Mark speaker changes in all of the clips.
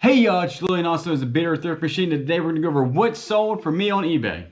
Speaker 1: Hey y'all, it's Julian, also as a bidder thrift machine. Today we're gonna go over what sold for me on eBay.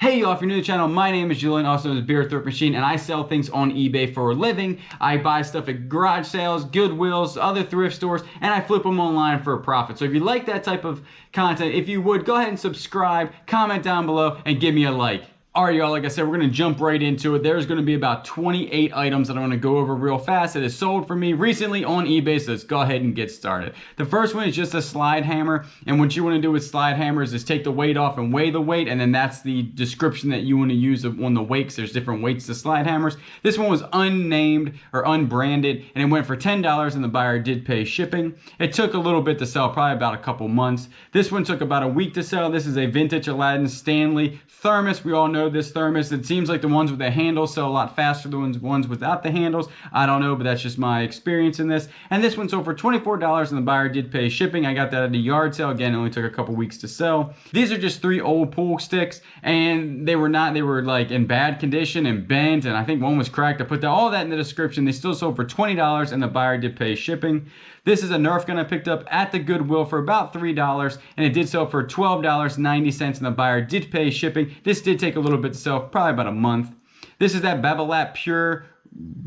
Speaker 1: Hey y'all, if you're new to the channel, my name is Julian, also as a beer thrift machine, and I sell things on eBay for a living. I buy stuff at garage sales, Goodwills, other thrift stores, and I flip them online for a profit. So if you like that type of content, if you would, go ahead and subscribe, comment down below, and give me a like. Alright y'all, like I said, we're going to jump right into it. There's going to be about 28 items that I'm going to go over real fast that has sold for me recently on eBay, so let's go ahead and get started. The first one is just a slide hammer, and what you want to do with slide hammers is take the weight off and weigh the weight, and then that's the description that you want to use on the weights. There's different weights to slide hammers. This one was unnamed or unbranded, and it went for $10, and the buyer did pay shipping. It took a little bit to sell, probably about a couple months. This one took about a week to sell. This is a vintage Aladdin Stanley thermos. We all know this thermos. It seems like the ones with the handles sell a lot faster than the ones without the handles. I don't know, but that's just my experience in this. And this one sold for $24, and the buyer did pay shipping. I got that at a yard sale. Again, it only took a couple weeks to sell. These are just 3 old pool sticks, and they were like in bad condition and bent, and I think one was cracked. I put all that in the description. They still sold for $20, and the buyer did pay shipping. This is a Nerf gun I picked up at the Goodwill for about $3, and it did sell for $12.90, and the buyer did pay shipping. This did take a little bit to sell, probably about a month. This is that Babolat Pure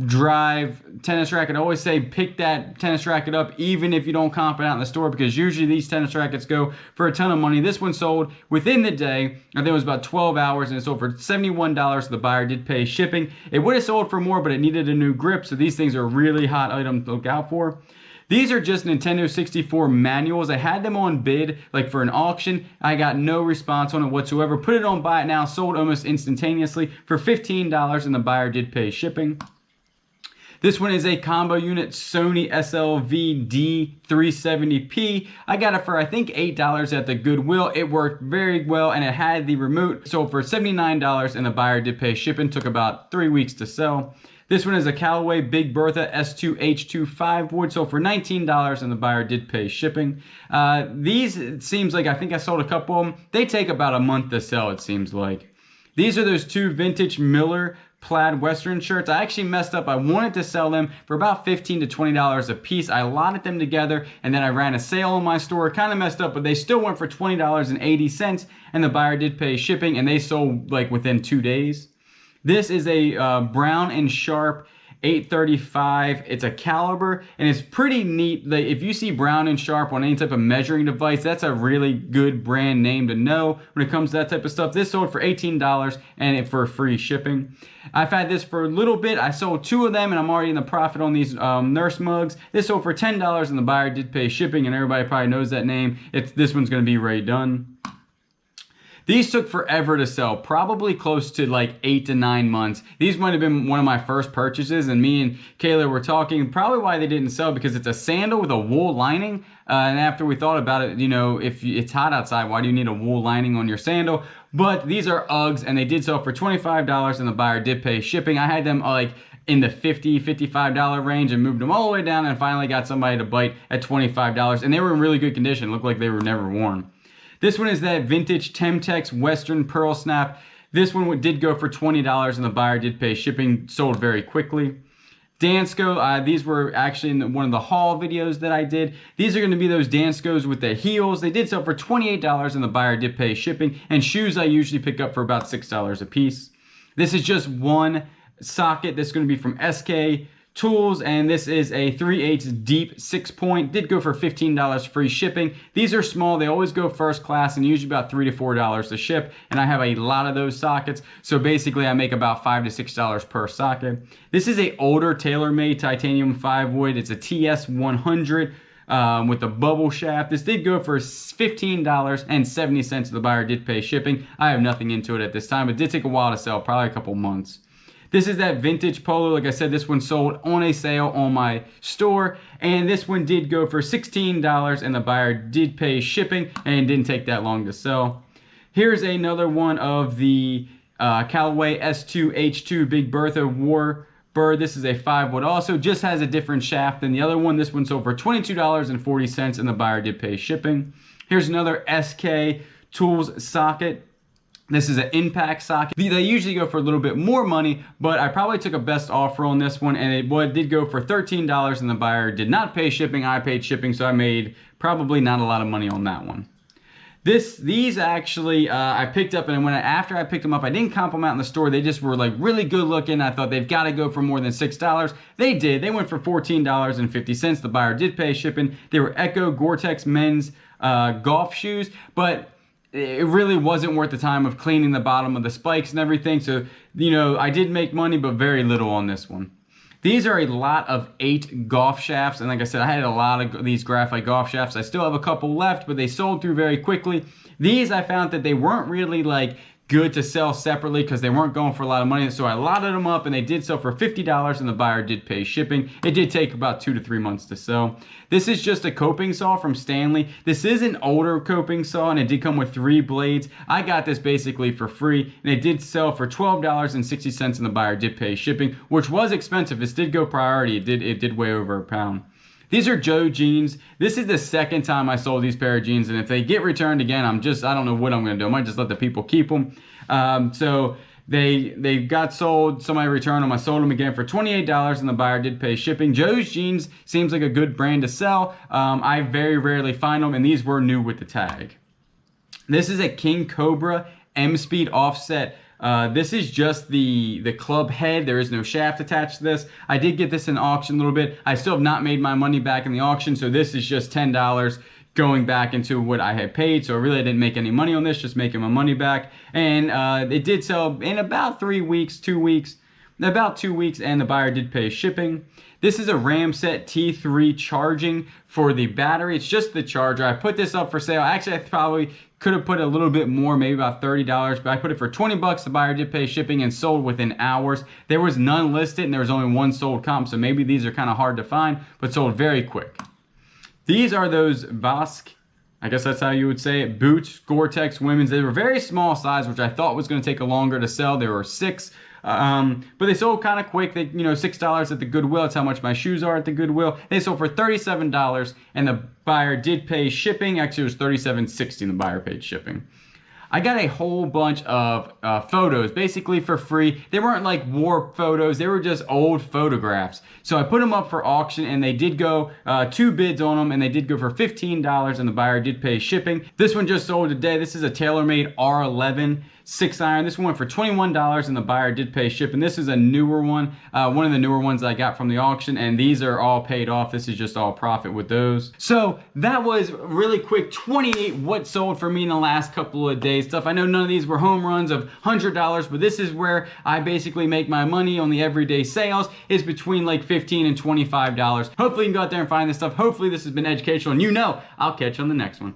Speaker 1: Drive tennis racket. I always say pick that tennis racket up even if you don't comp it out in the store, because usually these tennis rackets go for a ton of money. This one sold within the day. I think it was about 12 hours, and it sold for $71. The buyer did pay shipping. It would have sold for more, but it needed a new grip, so these things are a really hot item to look out for. These are just Nintendo 64 manuals. I had them on bid, like for an auction. I got no response on it whatsoever. Put it on buy it now, sold almost instantaneously for $15, and the buyer did pay shipping. This one is a combo unit Sony SLV D370p. I got it for I think $8 at the Goodwill. It worked very well, and it had the remote. Sold for $79, and the buyer did pay shipping. Took about 3 weeks to sell. This one is a Callaway Big Bertha S2H25 wood, sold for $19, and the buyer did pay shipping. These, it seems like, I think I sold a couple of them. They take about a month to sell, it seems like. These are those 2 vintage Miller plaid Western shirts. I actually messed up. I wanted to sell them for about $15 to $20 a piece. I allotted them together, and then I ran a sale in my store. Kind of messed up, but they still went for $20.80, and the buyer did pay shipping, and they sold like within 2 days. This is a Brown and Sharp 835. It's a caliber, and it's pretty neat. Like, if you see Brown and Sharp on any type of measuring device, that's a really good brand name to know when it comes to that type of stuff. This sold for $18, and for free shipping. I've had this for a little bit. I sold 2 of them, and I'm already in the profit on these nurse mugs. This sold for $10, and the buyer did pay shipping, and everybody probably knows that name. This one's going to be Ray Dunn. These took forever to sell, probably close to like 8 to 9 months. These might have been one of my first purchases, and me and Kayla were talking probably why they didn't sell, because it's a sandal with a wool lining. And after we thought about it, you know, if it's hot outside, why do you need a wool lining on your sandal? But these are Uggs, and they did sell for $25, and the buyer did pay shipping. I had them like in the $50, $55 range, and moved them all the way down, and finally got somebody to bite at $25, and they were in really good condition. Looked like they were never worn. This one is that vintage Temtex Western Pearl Snap. This one did go for $20, and the buyer did pay shipping. Sold very quickly. Dansko, these were actually in one of the haul videos that I did. These are going to be those Danskos with the heels. They did sell for $28, and the buyer did pay shipping. And shoes I usually pick up for about $6 a piece. This is just one socket. This is going to be from SK Tools, and this is a 3/8 deep 6-point. Did go for $15 free shipping. These are small. They always go first class, and usually about $3 to $4 to ship, and I have a lot of those sockets, so basically I make about $5 to $6 per socket. This is a older TaylorMade titanium 5 wood. It's a TS100 with the bubble shaft. This did go for $15.70. The buyer did pay shipping. I have nothing into it at this time. It did take a while to sell, probably a couple months. This is that vintage polo. Like I said, this one sold on a sale on my store, and this one did go for $16, and the buyer did pay shipping, and it didn't take that long to sell. Here's another one of the Callaway S2H2 Big Bertha Warbird. This is a 5 wood also, just has a different shaft than the other one. This one sold for $22.40, and the buyer did pay shipping. Here's another SK Tools socket. This is an impact socket. They usually go for a little bit more money, but I probably took a best offer on this one, and it did go for $13, and the buyer did not pay shipping. I paid shipping, so I made probably not a lot of money on that one. These actually, I picked up, and after I picked them up, I didn't comp them out in the store. They just were like really good looking. I thought they've got to go for more than $6. They did. They went for $14.50. The buyer did pay shipping. They were Echo Gore-Tex men's golf shoes, but it really wasn't worth the time of cleaning the bottom of the spikes and everything. So, you know, I did make money, but very little on this one. These are a lot of 8 golf shafts. And like I said, I had a lot of these graphite golf shafts. I still have a couple left, but they sold through very quickly. These, I found that they weren't really like good to sell separately because they weren't going for a lot of money. So I lotted them up, and they did sell for $50, and the buyer did pay shipping. It did take about 2 to 3 months to sell. This is just a coping saw from Stanley. This is an older coping saw, and it did come with 3 blades. I got this basically for free, and it did sell for $12.60, and the buyer did pay shipping, which was expensive. This did go priority. It did weigh over a pound. These are Joe jeans. This is the second time I sold these pair of jeans, and if they get returned again, I don't know what I'm gonna do. I might just let the people keep them. So they got sold, somebody returned them. I sold them again for $28, and the buyer did pay shipping. Joe's jeans seems like a good brand to sell. I very rarely find them, and these were new with the tag. This is a King Cobra M-Speed offset. This is just the club head. There is no shaft attached to this. I did get this in auction a little bit. I still have not made my money back in the auction, so this is just $10 going back into what I had paid. So really I didn't make any money on this, just making my money back. And it did sell in about 3 weeks, 2 weeks, about 2 weeks, and the buyer did pay shipping. This is a Ramset T3 charging for the battery. It's just the charger. I put this up for sale. Actually, I probably could have put a little bit more, maybe about $30, but I put it for 20 bucks. The buyer did pay shipping and sold within hours. There was none listed, and there was only 1 sold comp, so maybe these are kind of hard to find, but sold very quick. These are those Vasque, I guess that's how you would say it, boots, Gore-Tex women's. They were very small size, which I thought was going to take longer to sell. There were 6. But they sold kind of quick. They, $6 at the Goodwill. That's how much my shoes are at the Goodwill. They sold for $37, and the buyer did pay shipping. Actually, it was $37.60, and the buyer paid shipping. I got a whole bunch of photos, basically for free. They weren't like warped photos. They were just old photographs. So I put them up for auction, and they did go 2 bids on them, and they did go for $15, and the buyer did pay shipping. This one just sold today. This is a TaylorMade R11 6-iron. This one went for $21, and the buyer did pay shipping. This is a newer one of the newer ones I got from the auction, and these are all paid off. This is just all profit with those. So that was really quick 28 what sold for me in the last couple of days stuff. I know none of these were home runs of $100, but this is where I basically make my money on the everyday sales. It's between like $15 and $25. Hopefully you can go out there and find this stuff. Hopefully this has been educational, and I'll catch you on the next one.